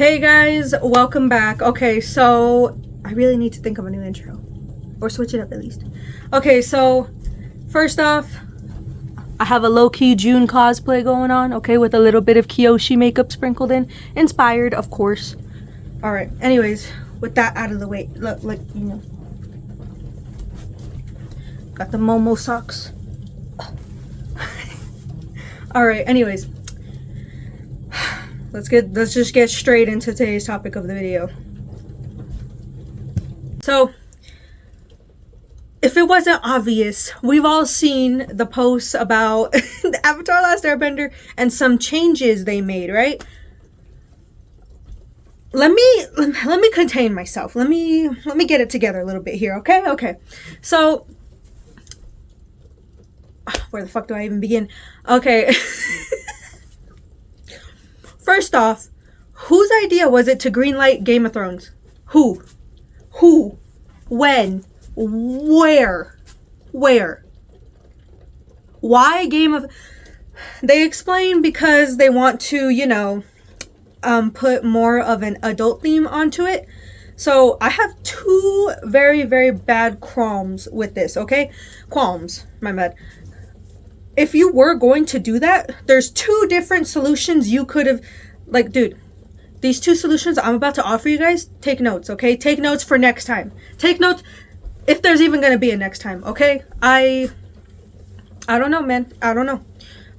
Hey guys, welcome back. Okay, so I really need to think of a new intro. Or switch it up at least. Okay, so first off, I have a low-key June cosplay going on, okay, with a little bit of Kyoshi makeup sprinkled in. Inspired, of course. Alright, anyways, with that out of the way, look, like, you know. Got the Momo socks. Alright, anyways. Let's just get straight into today's topic of the video. So, if it wasn't obvious, we've all seen the posts about the Avatar Last Airbender and some changes they made, right? Let me contain myself. Let me get it together a little bit here, okay? Okay. So, where the fuck do I even begin? Okay. First off, whose idea was it to greenlight Game of Thrones? Who? When? Where? Why Game of... They explain because they want to, you know, put more of an adult theme onto it. So I have two very, very bad qualms with this, okay? Qualms, my bad. If you were going to do that, there's two different solutions you could have, like, dude, these two solutions I'm about to offer you guys, take notes, okay? Take notes for next time. Take notes if there's even going to be a next time, okay? I don't know, man. I don't know.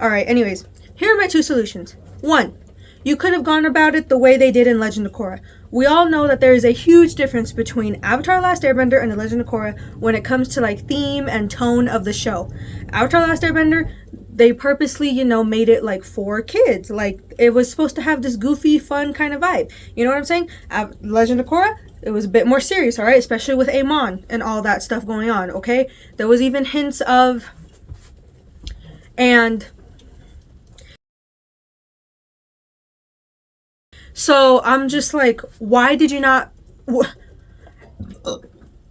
All right, anyways, here are my two solutions. One, you could have gone about it the way they did in Legend of Korra. We all know that there is a huge difference between Avatar Last Airbender and The Legend of Korra when it comes to, like, theme and tone of the show. Avatar Last Airbender, they purposely, you know, made it, like, for kids. Like, it was supposed to have this goofy, fun kind of vibe. You know what I'm saying? Legend of Korra, it was a bit more serious, all right? Especially with Amon and all that stuff going on, okay? There was even hints of... And... So, I'm just like, why did you not...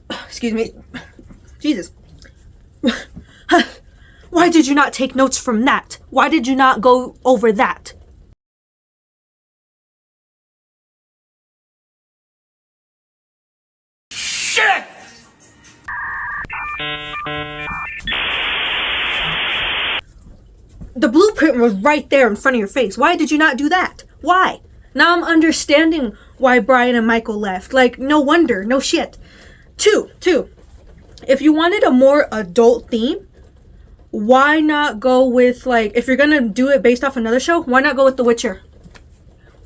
Excuse me. Jesus. Why did you not take notes from that? Why did you not go over that? Shit! The blueprint was right there in front of your face. Why did you not do that? Why? Now I'm understanding why Brian and Michael left. Like, no wonder. No shit. Two. If you wanted a more adult theme, why not go with, like, if you're gonna do it based off another show, why not go with The Witcher?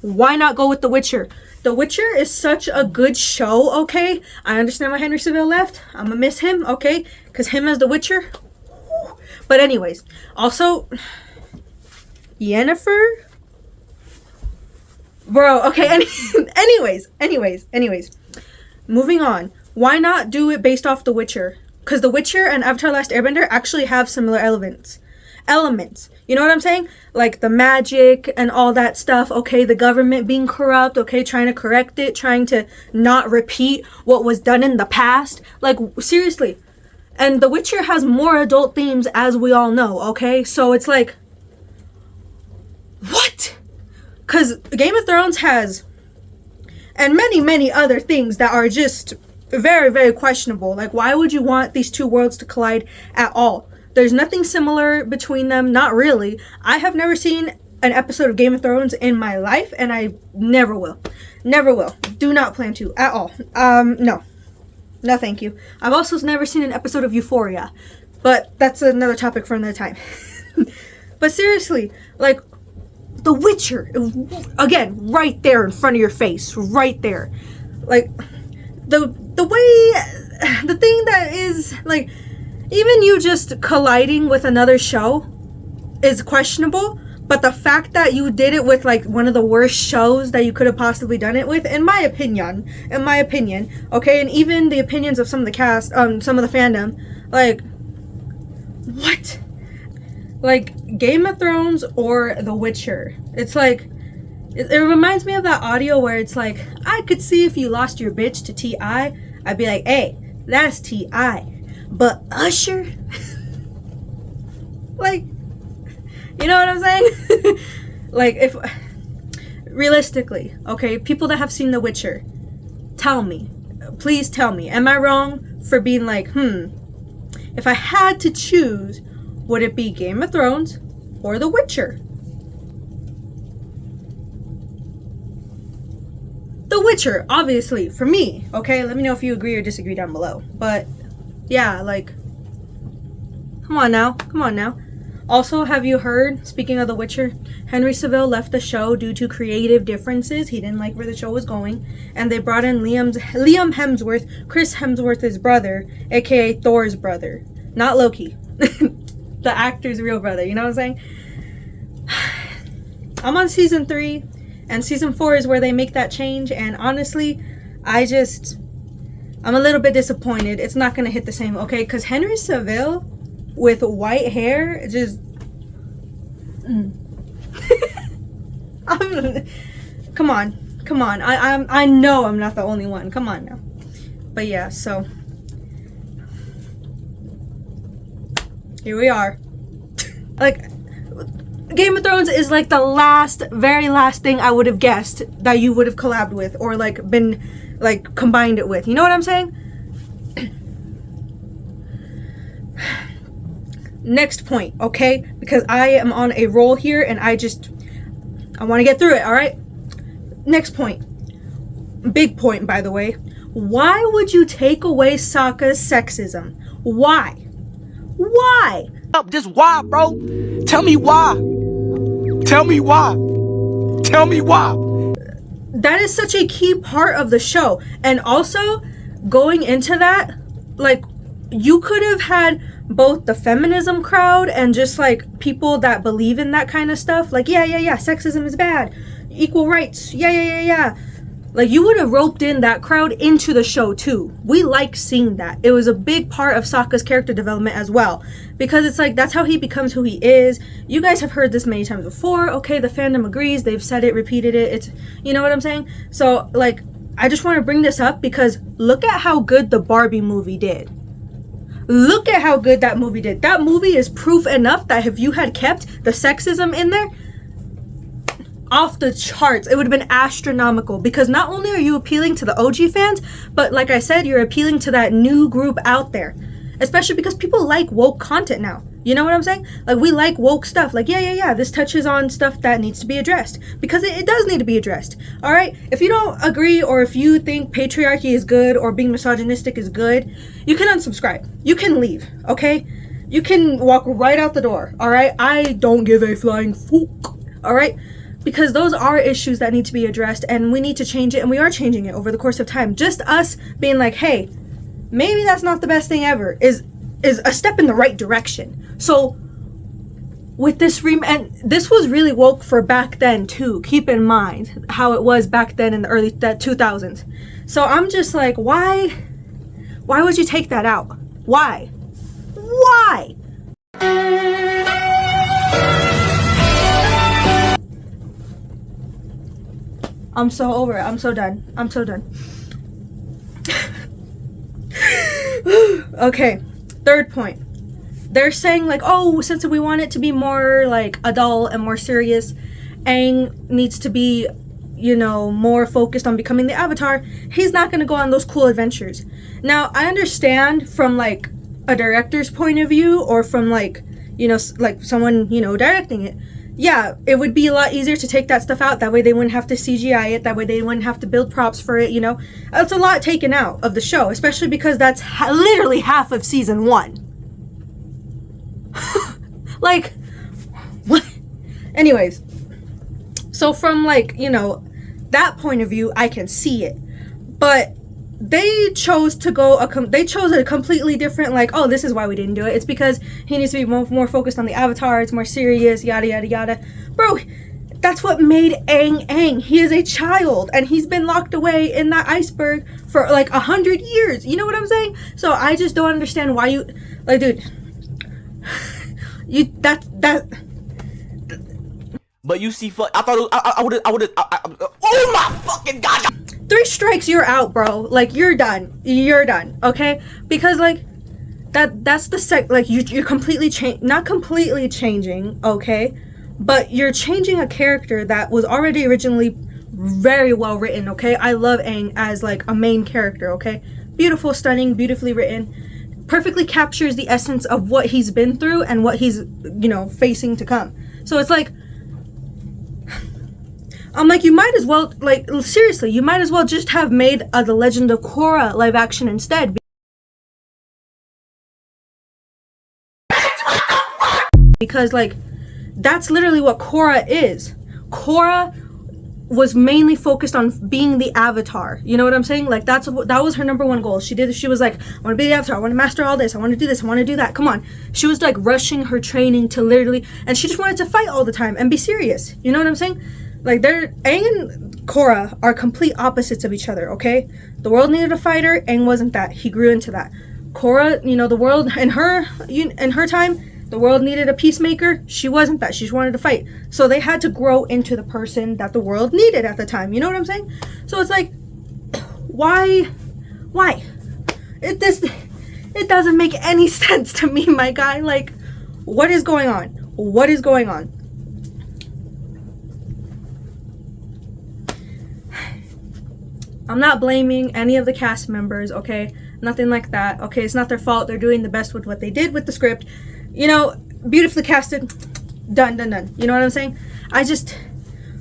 Why not go with The Witcher? The Witcher is such a good show, okay? I understand why Henry Cavill left. I'm gonna miss him, okay? Because him as The Witcher. Whew. But anyways, also, Yennefer? Bro, okay, anyways. Moving on. Why not do it based off The Witcher? Because The Witcher and Avatar Last Airbender actually have similar elements. You know what I'm saying? Like the magic and all that stuff. Okay, the government being corrupt. Okay, trying to correct it. Trying to not repeat what was done in the past. Like, seriously. And The Witcher has more adult themes, as we all know. Okay, so it's like... What? Because Game of Thrones has... And many other things that are just... very, very questionable. Like, why would you want these two worlds to collide at all? There's nothing similar between them. Not really. I have never seen an episode of Game of Thrones in my life, and I never will. Do not plan to at all. No, thank you. I've also never seen an episode of Euphoria, but that's another topic for another time. But seriously, like, The Witcher, again, right there in front of your face, right there. Like, the thing that is, like, even you just colliding with another show is questionable, but the fact that you did it with, like, one of the worst shows that you could have possibly done it with, in my opinion, okay, and even the opinions of some of the cast, some of the fandom, like, what? Like, Game of Thrones or The Witcher. It's like, it reminds me of that audio where it's like, I could see if you lost your bitch to T.I. I'd be like, hey, that's T.I. But Usher? Like, you know what I'm saying? Like, if realistically, okay, people that have seen The Witcher, tell me, please tell me, am I wrong for being like, if I had to choose, would it be Game of Thrones or The Witcher? The Witcher, obviously, for me, okay? Let me know if you agree or disagree down below. But, yeah, like, come on now. Also, have you heard, speaking of The Witcher, Henry Cavill left the show due to creative differences. He didn't like where the show was going. And they brought in Liam Hemsworth, Chris Hemsworth's brother, aka Thor's brother. Not Loki. The actor's real brother, you know what I'm saying? I'm on season 3, and season 4 is where they make that change. And honestly, I'm a little bit disappointed. It's not going to hit the same, okay? Because Henry Cavill with white hair, just come on. I know I'm not the only one. Come on now. But yeah, so here we are. Like, Game of Thrones is like the very last thing I would have guessed that you would have collabed with or like been like combined it with. You know what I'm saying? Next point, okay? Because I am on a roll here and I want to get through it, all right? Next point. Big point, by the way. Why would you take away Sokka's sexism? Why? Why? Just why, bro? Tell me why. Tell me why. Tell me why. That is such a key part of the show. And also, going into that, like, you could have had both the feminism crowd and just like people that believe in that kind of stuff. Like, yeah, sexism is bad. Equal rights. Yeah. Like, you would have roped in that crowd into the show too. We like seeing that. It was a big part of Sokka's character development as well. Because it's like, that's how he becomes who he is. You guys have heard this many times before. Okay, the fandom agrees. They've said it, repeated it. It's, you know what I'm saying? So, like, I just want to bring this up because look at how good the Barbie movie did. Look at how good that movie did. That movie is proof enough that if you had kept the sexism in there, off the charts, it would have been astronomical. Because not only are you appealing to the OG fans, but like I said, you're appealing to that new group out there. Especially because people like woke content now. You know what I'm saying? Like, we like woke stuff. Like, yeah, this touches on stuff that needs to be addressed. Because it does need to be addressed. Alright? If you don't agree or if you think patriarchy is good or being misogynistic is good, you can unsubscribe. You can leave. Okay? You can walk right out the door. Alright? I don't give a flying fuck. Alright? Because those are issues that need to be addressed and we need to change it, and we are changing it over the course of time. Just us being like, hey, maybe that's not the best thing ever is a step in the right direction. So with this and this was really woke for back then too. Keep in mind how it was back then in the early 2000s. So I'm just like, why would you take that out? Why? I'm so over it. I'm so done. Okay, third point. They're saying like, oh, since we want it to be more like adult and more serious, Aang needs to be, you know, more focused on becoming the Avatar. He's not going to go on those cool adventures. Now, I understand from like a director's point of view or from like, you know, like someone, you know, directing it. Yeah, it would be a lot easier to take that stuff out. That way they wouldn't have to CGI it. That way they wouldn't have to build props for it, you know. That's a lot taken out of the show, especially because that's literally half of season 1. Like, what? Anyways, so from like, you know, that point of view, I can see it. But they chose to go they chose a completely different, like, oh, this is why we didn't do it. It's because he needs to be more focused on the Avatar. It's more serious, yada yada yada. Bro, that's what made Aang Aang. He is a child and he's been locked away in that iceberg for like 100 years. You know what I'm saying? So I just don't understand why you, like, dude, you But you see, I thought I would have. Oh my fucking god! 3 strikes, you're out, bro. Like, you're done, okay? Because like that's the like you're completely not completely changing, okay, but you're changing a character that was already originally very well written, okay? I love Aang as like a main character, okay? Beautiful, stunning, beautifully written. Perfectly captures the essence of what he's been through and what he's, you know, facing to come. So it's like, I'm like, you might as well, like, seriously, you might as well just have made The Legend of Korra live action instead. Because, like, that's literally what Korra is. Korra was mainly focused on being the Avatar. You know what I'm saying? Like, that was her number one goal. She was like, I want to be the Avatar. I want to master all this. I want to do this. I want to do that. Come on. She was like rushing her training to literally, and she just wanted to fight all the time and be serious. You know what I'm saying? Like, Aang and Korra are complete opposites of each other, okay? The world needed a fighter. Aang wasn't that. He grew into that. Korra, you know, the world, in her time, the world needed a peacemaker. She wasn't that. She just wanted to fight. So they had to grow into the person that the world needed at the time. You know what I'm saying? So it's like, why? It doesn't make any sense to me, my guy. Like, what is going on? What is going on? I'm not blaming any of the cast members, okay? Nothing like that. Okay, it's not their fault. They're doing the best with what they did with the script. You know, beautifully casted. Done. You know what I'm saying? I just,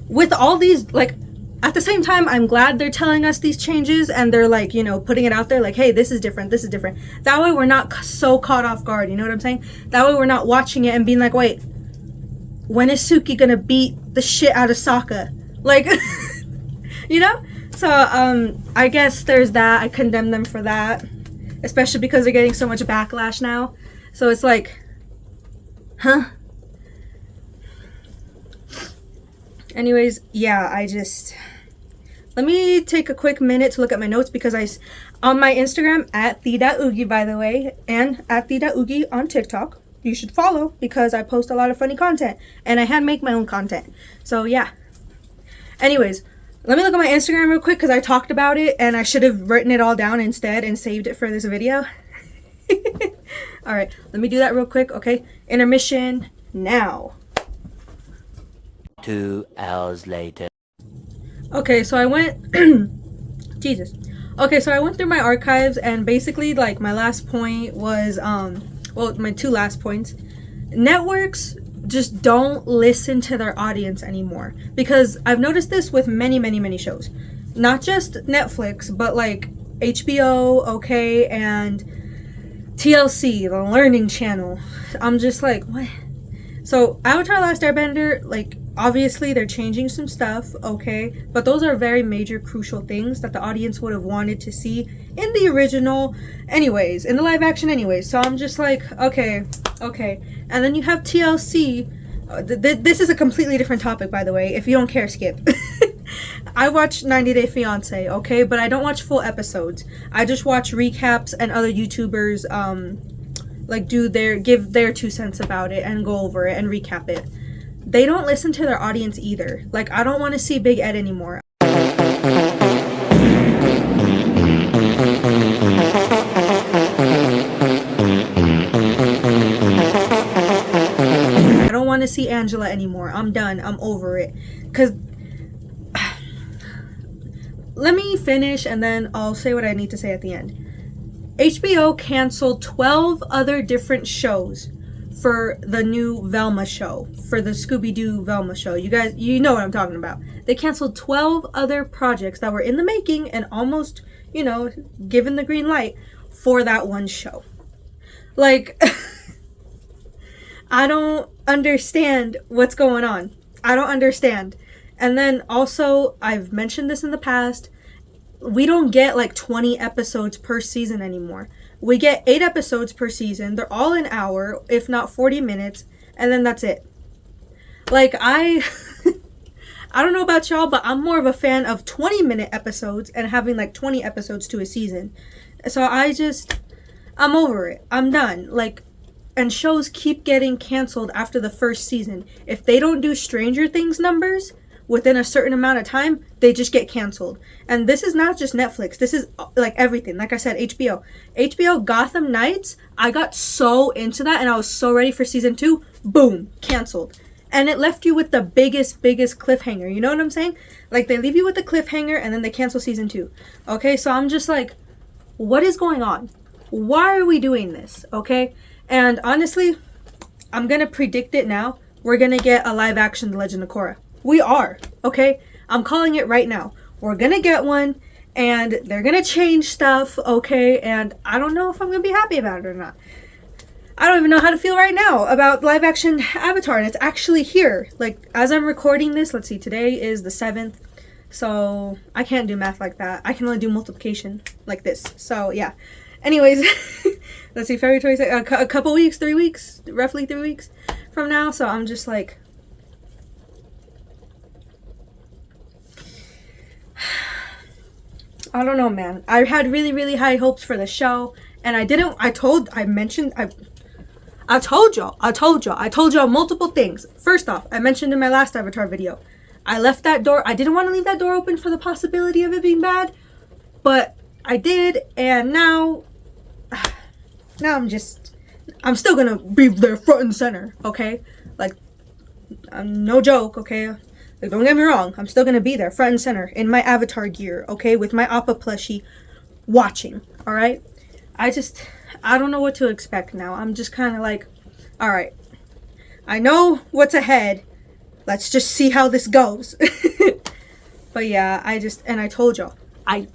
with all these, like, at the same time, I'm glad they're telling us these changes and they're, like, you know, putting it out there like, hey, this is different. That way we're not so caught off guard. You know what I'm saying? That way we're not watching it and being like, wait, when is Suki gonna beat the shit out of Sokka? Like, you know? So, I guess there's that. I condemn them for that. Especially because they're getting so much backlash now. So it's like, huh? Anyways, yeah, let me take a quick minute to look at my notes because on my Instagram, at @the.oogie, by the way, and at @the.oogie on TikTok, you should follow because I post a lot of funny content and I hand make my own content. So, yeah. Anyways, let me look at my Instagram real quick because I talked about it and I should have written it all down instead and saved it for this video. Alright, let me do that real quick, okay? Intermission now. 2 hours later. Okay, so I went... Jesus. Okay, so I went through my archives and basically, like, my last point was, well, my two last points. Networks just don't listen to their audience anymore. Because I've noticed this with many shows. Not just Netflix, but like HBO, okay, and TLC, the Learning Channel. I'm just like, what? So Avatar Last Airbender, like, obviously they're changing some stuff, okay, but those are very major crucial things that the audience would have wanted to see in the original anyways, in the live action anyways. So I'm just like, okay. And then you have TLC. This is a completely different topic, by the way. If you don't care, skip. I watch 90 Day Fiancé, okay, but I don't watch full episodes. I just watch recaps and other YouTubers like give their 2 cents about it and go over it and recap it. They don't listen to their audience either. Like, I don't want to see Big Ed anymore. I don't want to see Angela anymore. I'm done. I'm over it. Because let me finish and then I'll say what I need to say at the end. HBO canceled 12 other different shows for the new Velma show, for the Scooby-Doo Velma show. You guys, you know what I'm talking about. They canceled 12 other projects that were in the making and almost, you know, given the green light for that one show. Like, I don't understand what's going on. I don't understand. And then also, I've mentioned this in the past, we don't get like 20 episodes per season anymore. We get 8 episodes per season. They're all an hour, if not 40 minutes, and then that's it. Like, I don't know about y'all, but I'm more of a fan of 20-minute episodes and having like 20 episodes to a season. So I'm over it. I'm done. Like, and shows keep getting canceled after the first season. If they don't do Stranger Things numbers within a certain amount of time, they just get canceled. And this is not just Netflix. This is like everything. Like I said, HBO Gotham Knights, I got so into that and I was so ready for season 2. Boom, canceled. and it left you with the biggest cliffhanger. You know what I'm saying? Like, they leave you with the cliffhanger and then they cancel season 2. Okay, so I'm just like, what is going on? Why are we doing this? Okay, and honestly, I'm gonna predict it now. We're gonna get a live action The Legend of Korra. We are. Okay, I'm calling it right now. We're gonna get one, and they're gonna change stuff. Okay, and I don't know if I'm gonna be happy about it or not. I don't even know how to feel right now about live action Avatar, and it's actually here. Like, as I'm recording this, let's see, today is the 7th, so I can't do math like that. I can only do multiplication like this. So yeah. Anyways, let's see, February 26th, a couple weeks, 3 weeks, roughly 3 weeks from now. So I'm just like, I don't know, man. I had really high hopes for the show, and I told y'all multiple things. First off, I mentioned in my last Avatar video, I left that door, I didn't want to leave that door open for the possibility of it being bad, but I did, and now I'm still gonna be there front and center, okay? Like, no joke, okay? Like, don't get me wrong, I'm still gonna be there front and center in my Avatar gear, okay? With my Appa plushie, watching, alright? I don't know what to expect now. I'm just kind of like, alright, I know what's ahead. Let's just see how this goes. But yeah, I told y'all. I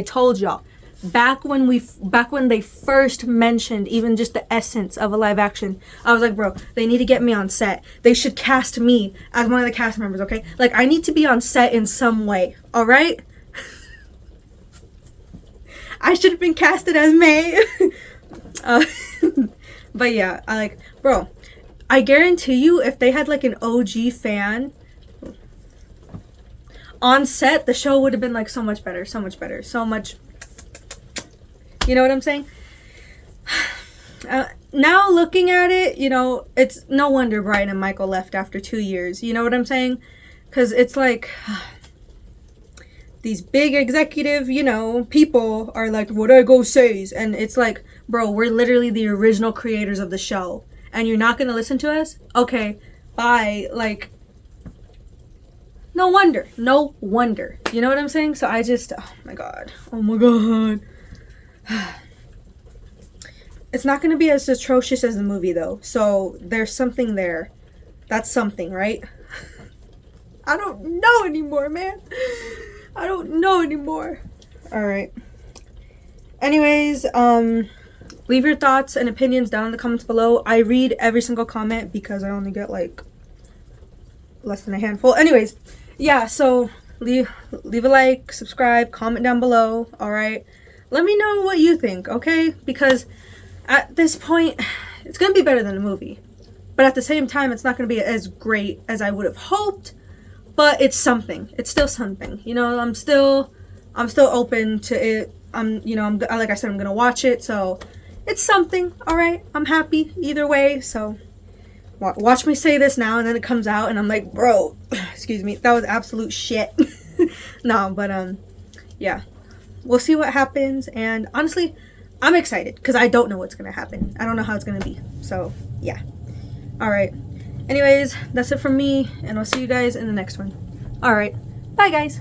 told y'all. Back when they first mentioned even just the essence of a live action, I was like, bro, they need to get me on set. They should cast me as one of the cast members, okay? Like, I need to be on set in some way, alright? I should have been casted as May. But yeah, bro, I guarantee you, if they had like an OG fan on set, the show would have been like so much better, you know what I'm saying? Now looking at it, you know, it's no wonder Brian and Michael left after 2 years. You know what I'm saying? Because it's like, these big executive, you know, people are like, what I go says, and it's like, bro, we're literally the original creators of the show, and you're not gonna listen to us? Okay, bye. Like, no wonder. You know what I'm saying? So I just, oh my god. It's not gonna be as atrocious as the movie though, so there's something there. That's something, right? I don't know anymore, man. I don't know anymore. Alright. Anyways, leave your thoughts and opinions down in the comments below. I read every single comment because I only get like less than a handful. Anyways, yeah, so leave a like, subscribe, comment down below, alright? Let me know what you think, okay? Because at this point, it's going to be better than the movie. But at the same time, it's not going to be as great as I would have hoped. But it's something. It's still something. You know, I'm still open to it. Like I said, I'm gonna watch it. So it's something. All right. I'm happy either way. So watch me say this now, and then it comes out, and I'm like, bro, excuse me, that was absolute shit. No, but yeah, we'll see what happens. And honestly, I'm excited because I don't know what's gonna happen. I don't know how it's gonna be. So yeah. All right. Anyways, that's it from me, and I'll see you guys in the next one. Alright, bye guys!